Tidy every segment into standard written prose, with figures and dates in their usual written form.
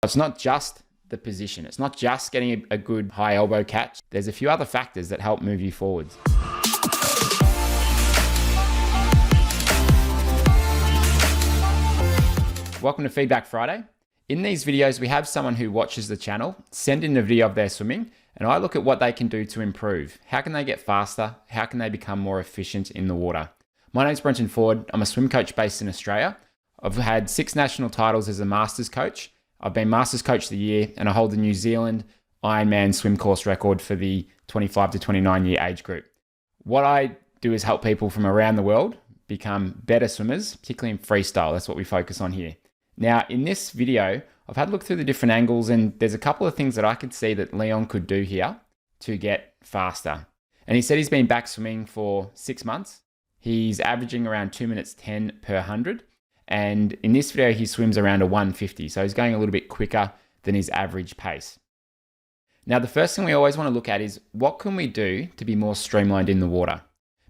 It's not just the position. It's not just getting a good high elbow catch. There's a few other factors that help move you forwards. Welcome to Feedback Friday. In these videos, we have someone who watches the channel send in a video of their swimming, and I look at what they can do to improve. How can they get faster? How can they become more efficient in the water? My name's Brenton Ford. I'm a swim coach based in Australia. I've had 6 national titles as a Masters coach. I've been Masters Coach of the Year, and I hold the New Zealand Ironman swim course record for the 25 to 29 year age group. What I do is help people from around the world become better swimmers, particularly in freestyle. That's what we focus on here. Now, in this video, I've had a look through the different angles, and there's a couple of things that I could see that Leon could do here to get faster. And he said he's been back swimming for 6 months. He's averaging around 2 minutes 10 per 100. And in this video, he swims around a 150. So he's going a little bit quicker than his average pace. Now, the first thing we always want to look at is what can we do to be more streamlined in the water?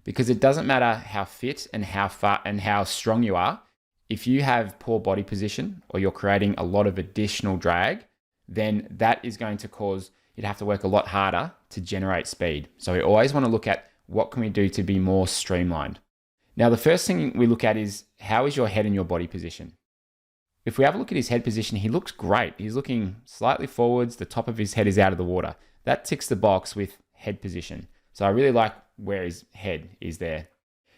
Because it doesn't matter how fit and how far and how strong you are. If you have poor body position or you're creating a lot of additional drag, then that is going to cause you to have to work a lot harder to generate speed. So we always want to look at what can we do to be more streamlined. Now, the first thing we look at is how is your head and your body position? If we have a look at his head position, he looks great. He's looking slightly forwards. The top of his head is out of the water. That ticks the box with head position. So I really like where his head is there.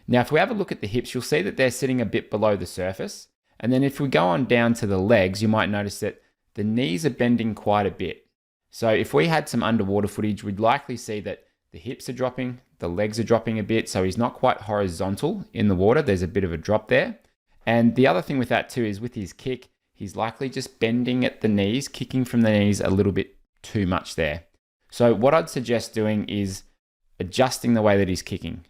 Now, if we have a look at the hips, you'll see that they're sitting a bit below the surface. And then if we go on down to the legs, you might notice that the knees are bending quite a bit. So if we had some underwater footage, we'd likely see that the hips are dropping, the legs are dropping a bit, so he's not quite horizontal in the water. There's a bit of a drop there. And the other thing with that too is with his kick, he's likely just bending at the knees, kicking from the knees a little bit too much there. So what I'd suggest doing is adjusting the way that he's kicking.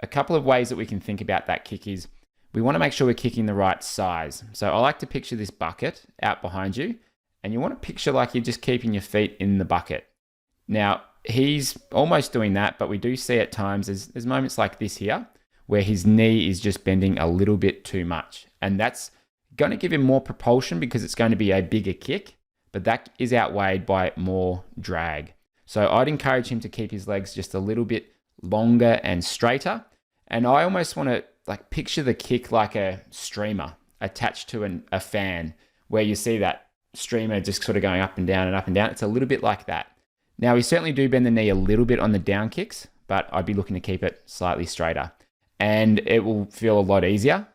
A couple of ways that we can think about that kick is we want to make sure we're kicking the right size. So I like to picture this bucket out behind you, and you want to picture like you're just keeping your feet in the bucket. Now, he's almost doing that, but we do see at times there's moments like this here where his knee is just bending a little bit too much. And that's going to give him more propulsion because it's going to be a bigger kick, but that is outweighed by more drag. So I'd encourage him to keep his legs just a little bit longer and straighter. And I almost want to like picture the kick like a streamer attached to a fan where you see that streamer just sort of going up and down and up and down. It's a little bit like that. Now, we certainly do bend the knee a little bit on the down kicks, but I'd be looking to keep it slightly straighter. And it will feel a lot easier.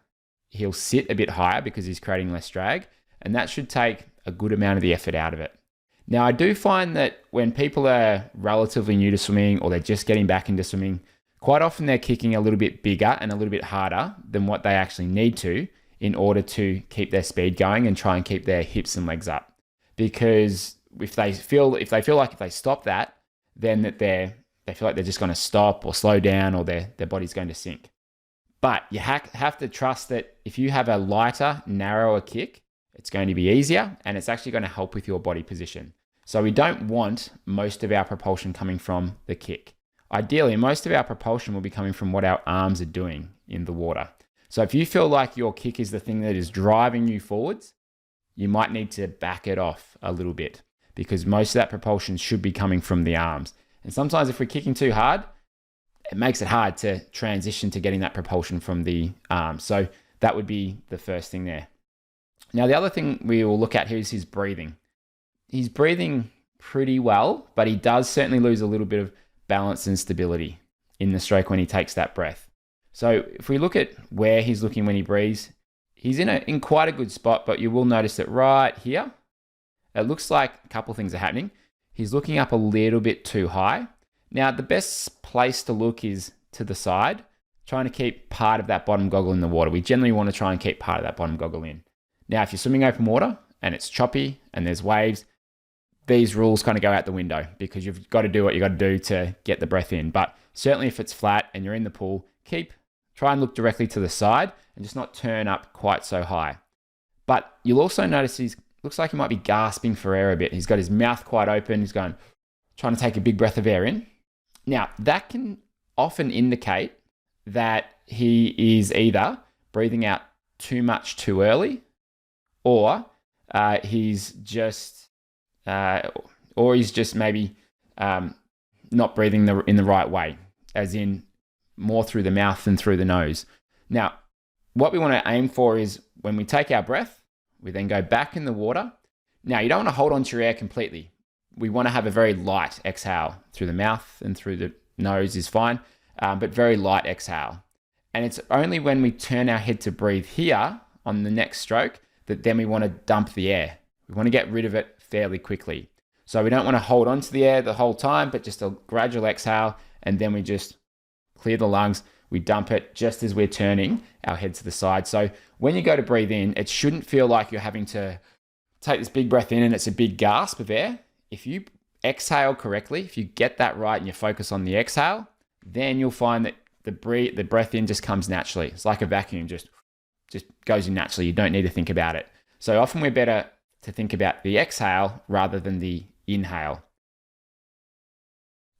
He'll sit a bit higher because he's creating less drag, and that should take a good amount of the effort out of it. Now, I do find that when people are relatively new to swimming or they're just getting back into swimming, quite often they're kicking a little bit bigger and a little bit harder than what they actually need to in order to keep their speed going and try and keep their hips and legs up. Because if they feel like if they stop that, then that they feel like they're just going to stop or slow down or their body's going to sink. But you have to trust that if you have a lighter, narrower kick, it's going to be easier and it's actually going to help with your body position. So we don't want most of our propulsion coming from the kick. Ideally, most of our propulsion will be coming from what our arms are doing in the water. So if you feel like your kick is the thing that is driving you forwards, you might need to back it off a little bit because most of that propulsion should be coming from the arms. And sometimes if we're kicking too hard, it makes it hard to transition to getting that propulsion from the arms. So that would be the first thing there. Now, the other thing we will look at here is his breathing. He's breathing pretty well, but he does certainly lose a little bit of balance and stability in the stroke when he takes that breath. So if we look at where he's looking when he breathes, he's in quite a good spot, but you will notice that right here, it looks like a couple of things are happening. He's looking up a little bit too high. Now, the best place to look is to the side, trying to keep part of that bottom goggle in the water. We generally want to try and keep part of that bottom goggle in. Now, if you're swimming open water and it's choppy and there's waves, these rules kind of go out the window because you've got to do what you got to do to get the breath in. But certainly if it's flat and you're in the pool, try and look directly to the side and just not turn up quite so high. But you'll also notice he looks like he might be gasping for air a bit. He's got his mouth quite open. He's trying to take a big breath of air in. Now, that can often indicate that he is either breathing out too much too early or he's just, or he's just maybe not breathing in the right way, as in more through the mouth than through the nose. Now, what we want to aim for is when we take our breath, we then go back in the water. Now, you don't want to hold on to your air completely. We want to have a very light exhale through the mouth and through the nose is fine, but very light exhale. And it's only when we turn our head to breathe here on the next stroke that then we want to dump the air. We want to get rid of it fairly quickly. So we don't want to hold on to the air the whole time, but just a gradual exhale, and then we just clear the lungs. We dump it just as we're turning our head to the side. So when you go to breathe in, it shouldn't feel like you're having to take this big breath in and it's a big gasp of air. If you exhale correctly, if you get that right and you focus on the exhale, then you'll find that the breath in just comes naturally. It's like a vacuum, just goes in naturally. You don't need to think about it. So often we're better to think about the exhale rather than the inhale.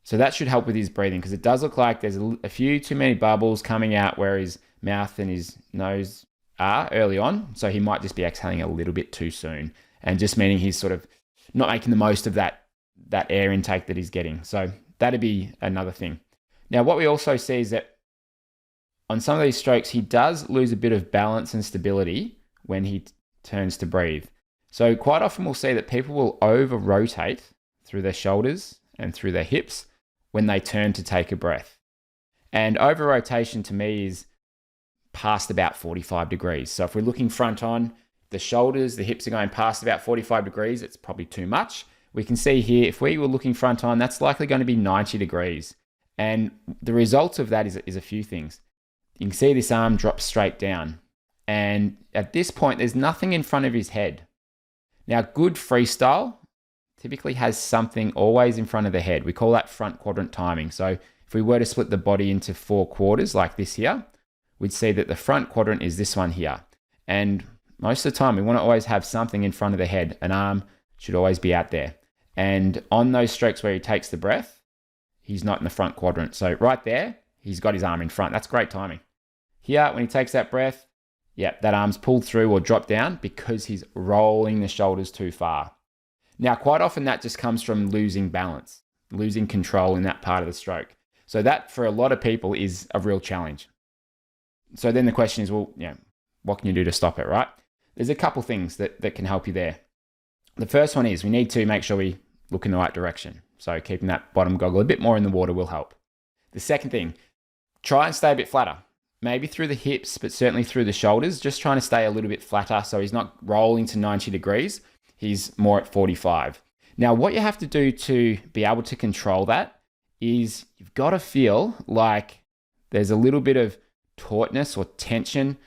So that should help with his breathing, because it does look like there's a few too many bubbles coming out where his mouth and his nose are early on. So he might just be exhaling a little bit too soon, and just meaning he's sort of not making the most of that air intake that he's getting. So that'd be another thing. Now, what we also see is that on some of these strokes, he does lose a bit of balance and stability when he turns to breathe. So quite often we'll see that people will over-rotate through their shoulders and through their hips when they turn to take a breath. And over-rotation to me is past about 45 degrees. So if we're looking front on, the shoulders, the hips are going past about 45 degrees, it's probably too much. We can see here, if we were looking front on, that's likely going to be 90 degrees. And the result of that is a few things. You can see this arm drop straight down. And at this point, there's nothing in front of his head. Now, good freestyle typically has something always in front of the head. We call that front quadrant timing. So if we were to split the body into 4 quarters like this here, we'd see that the front quadrant is this one here. And most of the time, we want to always have something in front of the head. An arm should always be out there. And on those strokes where he takes the breath, he's not in the front quadrant. So right there, he's got his arm in front. That's great timing. Here, when he takes that breath, yeah, that arm's pulled through or dropped down because he's rolling the shoulders too far. Now, quite often that just comes from losing balance, losing control in that part of the stroke. So that, for a lot of people, is a real challenge. So then the question is, well, what can you do to stop it, right? There's a couple things that can help you there. The first one is we need to make sure we look in the right direction. So keeping that bottom goggle a bit more in the water will help. The second thing, try and stay a bit flatter. Maybe through the hips, but certainly through the shoulders, just trying to stay a little bit flatter so he's not rolling to 90 degrees. He's more at 45. Now, what you have to do to be able to control that is you've got to feel like there's a little bit of tautness or tension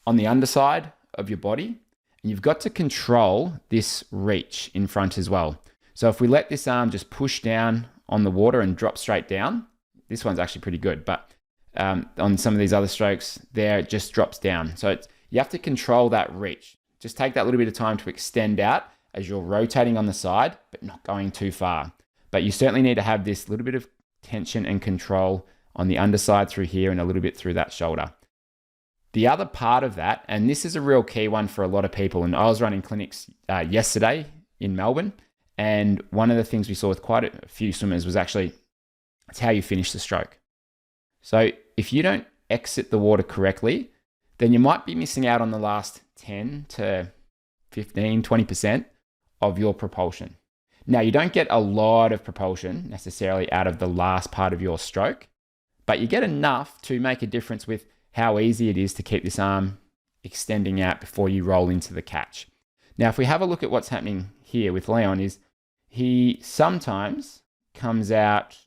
on the underside of your body. And you've got to control this reach in front as well. So if we let this arm just push down on the water and drop straight down, this one's actually pretty good, but on some of these other strokes there, it just drops down. So you have to control that reach. Just take that little bit of time to extend out as you're rotating on the side, but not going too far. But you certainly need to have this little bit of tension and control on the underside through here and a little bit through that shoulder. The other part of that, and this is a real key one for a lot of people, and I was running clinics yesterday in Melbourne, and one of the things we saw with quite a few swimmers was actually, it's how you finish the stroke. So if you don't exit the water correctly, then you might be missing out on the last 10 to 15, 20% of your propulsion. Now, you don't get a lot of propulsion necessarily out of the last part of your stroke, but you get enough to make a difference with how easy it is to keep this arm extending out before you roll into the catch. Now, if we have a look at what's happening here with Leon, is he sometimes comes out,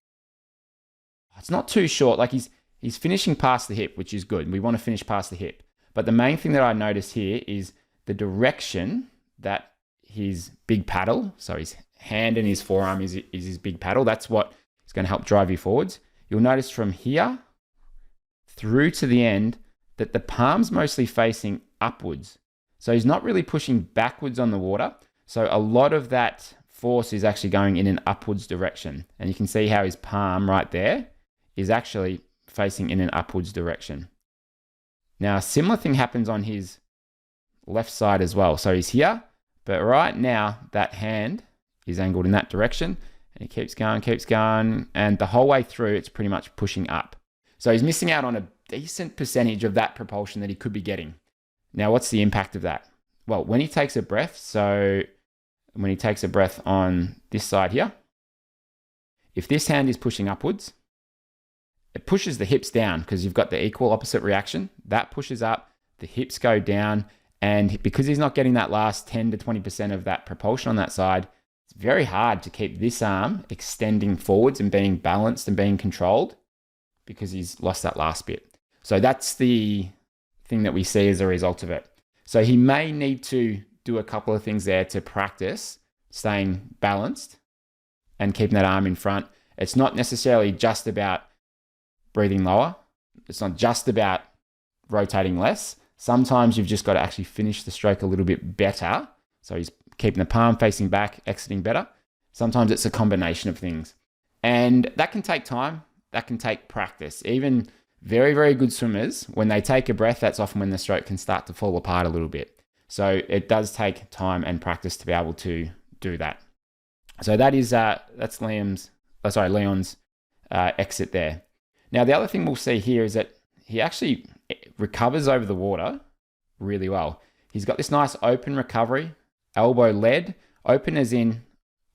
it's not too short, like he's finishing past the hip, which is good. We want to finish past the hip. But the main thing that I notice here is the direction that his big paddle, so his hand and his forearm is his big paddle. That's what is going to help drive you forwards. You'll notice from here through to the end that the palm's mostly facing upwards. So he's not really pushing backwards on the water. So a lot of that force is actually going in an upwards direction. And you can see how his palm right there is actually facing in an upwards direction. Now, a similar thing happens on his left side as well. So he's here, But right now, that hand is angled in that direction, and he keeps going, and the whole way through, it's pretty much pushing up. So he's missing out on a decent percentage of that propulsion that he could be getting. Now, what's the impact of that? Well, when he takes a breath, so when he takes a breath on this side here, if this hand is pushing upwards, it pushes the hips down because you've got the equal opposite reaction. That pushes up, the hips go down, and because he's not getting that last 10 to 20% of that propulsion on that side, it's very hard to keep this arm extending forwards and being balanced and being controlled because he's lost that last bit. So that's the thing that we see as a result of it. So he may need to do a couple of things there to practice staying balanced and keeping that arm in front. It's not necessarily just about breathing lower. It's not just about rotating less. Sometimes you've just got to actually finish the stroke a little bit better. So he's keeping the palm facing back, exiting better. Sometimes it's a combination of things. And that can take time. That can take practice. Even very, very good swimmers, when they take a breath, that's often when the stroke can start to fall apart a little bit. So it does take time and practice to be able to do that. So that's Leon's exit there. Now, the other thing we'll see here is that he actually recovers over the water really well. He's got this nice open recovery, elbow led, open as in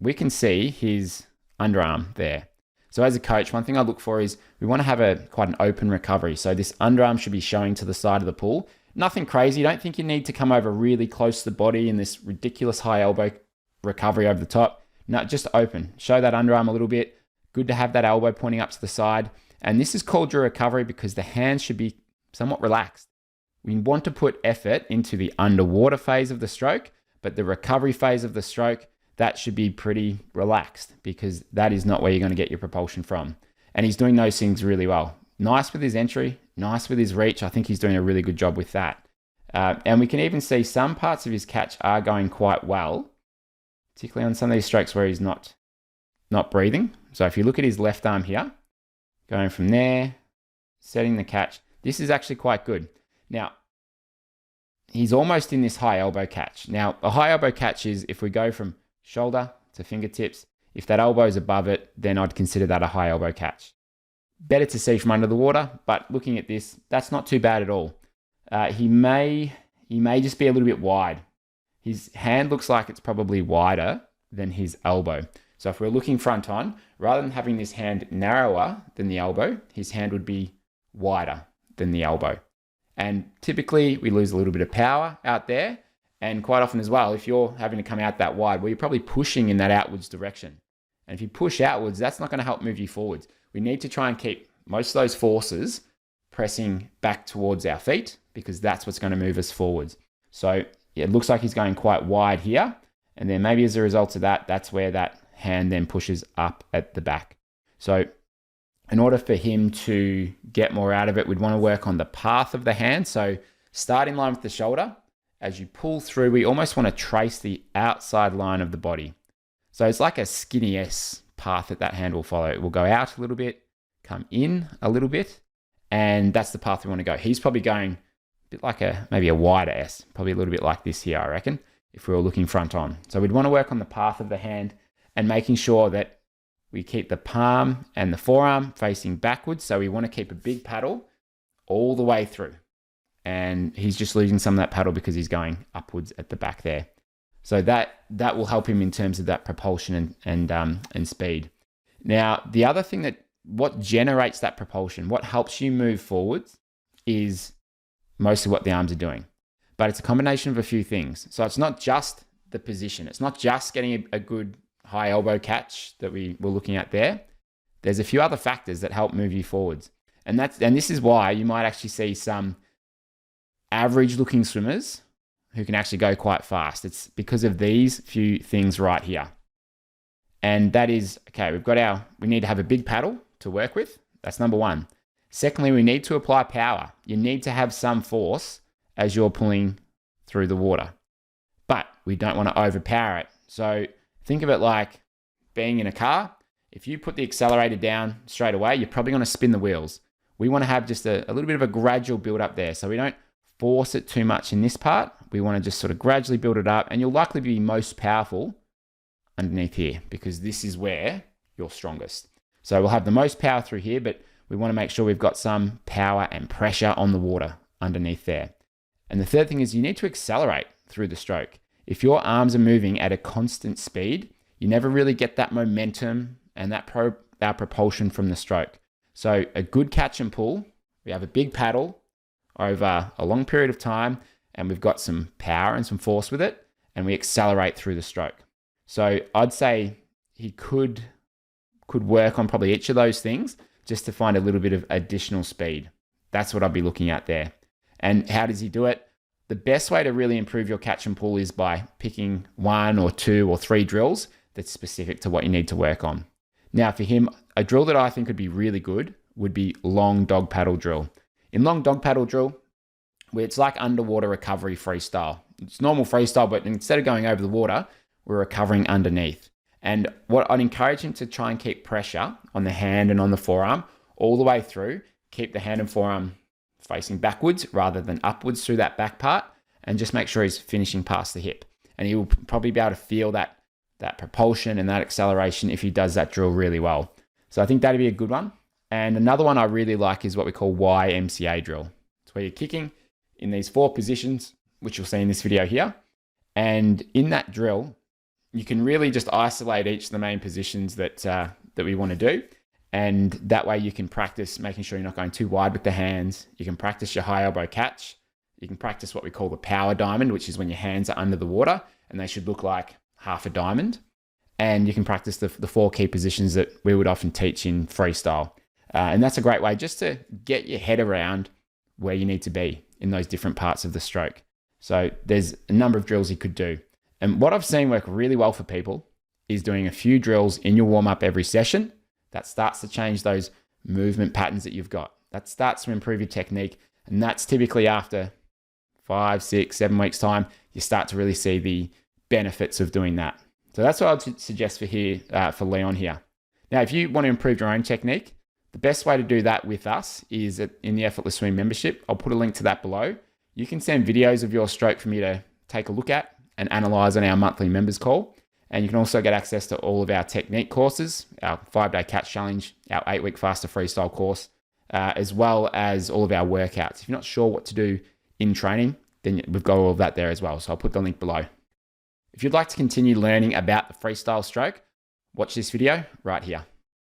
we can see his underarm there. So as a coach, one thing I look for is we want to have quite an open recovery. So this underarm should be showing to the side of the pool. Nothing crazy. Don't think you need to come over really close to the body in this ridiculous high elbow recovery over the top. No, just open. Show that underarm a little bit. Good to have that elbow pointing up to the side. And this is called your recovery because the hands should be somewhat relaxed. We want to put effort into the underwater phase of the stroke, but the recovery phase of the stroke, that should be pretty relaxed because that is not where you're going to get your propulsion from. And he's doing those things really well. Nice with his entry, nice with his reach. I think he's doing a really good job with that. And we can even see some parts of his catch are going quite well, particularly on some of these strokes where he's not breathing. So if you look at his left arm here, going from there, setting the catch, this is actually quite good. Now, he's almost in this high elbow catch. Now, a high elbow catch is if we go from shoulder to fingertips, if that elbow is above it, then I'd consider that a high elbow catch. Better to see from under the water, but looking at this, that's not too bad at all. He may just be a little bit wide. His hand looks like it's probably wider than his elbow. So if we're looking front on, rather than having this hand narrower than the elbow, his hand would be wider than the elbow. And typically we lose a little bit of power out there. And quite often as well, if you're having to come out that wide, well, you're probably pushing in that outwards direction. And if you push outwards, that's not going to help move you forwards. We need to try and keep most of those forces pressing back towards our feet because that's what's going to move us forwards. So it looks like he's going quite wide here. And then maybe as a result of that, that's where that hand then pushes up at the back. So in order for him to get more out of it, we'd want to work on the path of the hand. So start in line with the shoulder. As you pull through, we almost want to trace the outside line of the body. So it's like a skinny S path that hand will follow. It will go out a little bit, come in a little bit, and that's the path we want to go. He's probably going a bit like maybe a wider S, probably a little bit like this here, I reckon, if we were looking front on. So we'd want to work on the path of the hand and making sure that we keep the palm and the forearm facing backwards. So we want to keep a big paddle all the way through. And he's just losing some of that paddle because he's going upwards at the back there. So that will help him in terms of that propulsion and speed. Now, the other thing what generates that propulsion, what helps you move forwards is mostly what the arms are doing. But it's a combination of a few things. So it's not just the position. It's not just getting a good high elbow catch that we were looking at there. There's a few other factors that help move you forwards. And this is why you might actually see some average looking swimmers who can actually go quite fast. It's because of these few things right here. And that is, okay, we need to have a big paddle to work with. That's number one. Secondly, we need to apply power. You need to have some force as you're pulling through the water. But we don't want to overpower it. So think of it like being in a car. If you put the accelerator down straight away, you're probably going to spin the wheels. We want to have just a little bit of a gradual build up there. So we don't force it too much in this part, we want to just sort of gradually build it up, and you'll likely be most powerful underneath here because this is where you're strongest. So we'll have the most power through here, but we want to make sure we've got some power and pressure on the water underneath there. And the third thing is you need to accelerate through the stroke. If your arms are moving at a constant speed, you never really get that momentum and that propulsion from the stroke. So a good catch and pull, we have a big paddle over a long period of time, and we've got some power and some force with it, and we accelerate through the stroke. So I'd say he could work on probably each of those things just to find a little bit of additional speed. That's what I'd be looking at there. And how does he do it? The best way to really improve your catch and pull is by picking 1 or 2 or 3 drills that's specific to what you need to work on. Now for him, a drill that I think would be really good would be long dog paddle drill. In long dog paddle drill, where it's like underwater recovery freestyle. It's normal freestyle, but instead of going over the water, we're recovering underneath. And what I'd encourage him to try and keep pressure on the hand and on the forearm all the way through. Keep the hand and forearm facing backwards rather than upwards through that back part, and just make sure he's finishing past the hip. And he will probably be able to feel that propulsion and that acceleration if he does that drill really well. So I think that'd be a good one. And another one I really like is what we call YMCA drill. It's where you're kicking in these 4 positions, which you'll see in this video here. And in that drill, you can really just isolate each of the main positions that we want to do. And that way you can practice making sure you're not going too wide with the hands. You can practice your high elbow catch. You can practice what we call the power diamond, which is when your hands are under the water and they should look like half a diamond. And you can practice the 4 key positions that we would often teach in freestyle. And that's a great way just to get your head around where you need to be in those different parts of the stroke. So there's a number of drills you could do. And what I've seen work really well for people is doing a few drills in your warm-up every session. That starts to change those movement patterns that you've got. That starts to improve your technique. And that's typically after 5, 6, 7 weeks time, you start to really see the benefits of doing that. So that's what I'd suggest for Leon here. Now, if you want to improve your own technique, the best way to do that with us is in the Effortless Swim membership. I'll put a link to that below. You can send videos of your stroke for me to take a look at and analyze on our monthly members call. And you can also get access to all of our technique courses, our 5-day catch challenge, our 8-week faster freestyle course, as well as all of our workouts. If you're not sure what to do in training, then we've got all of that there as well. So I'll put the link below. If you'd like to continue learning about the freestyle stroke, watch this video right here.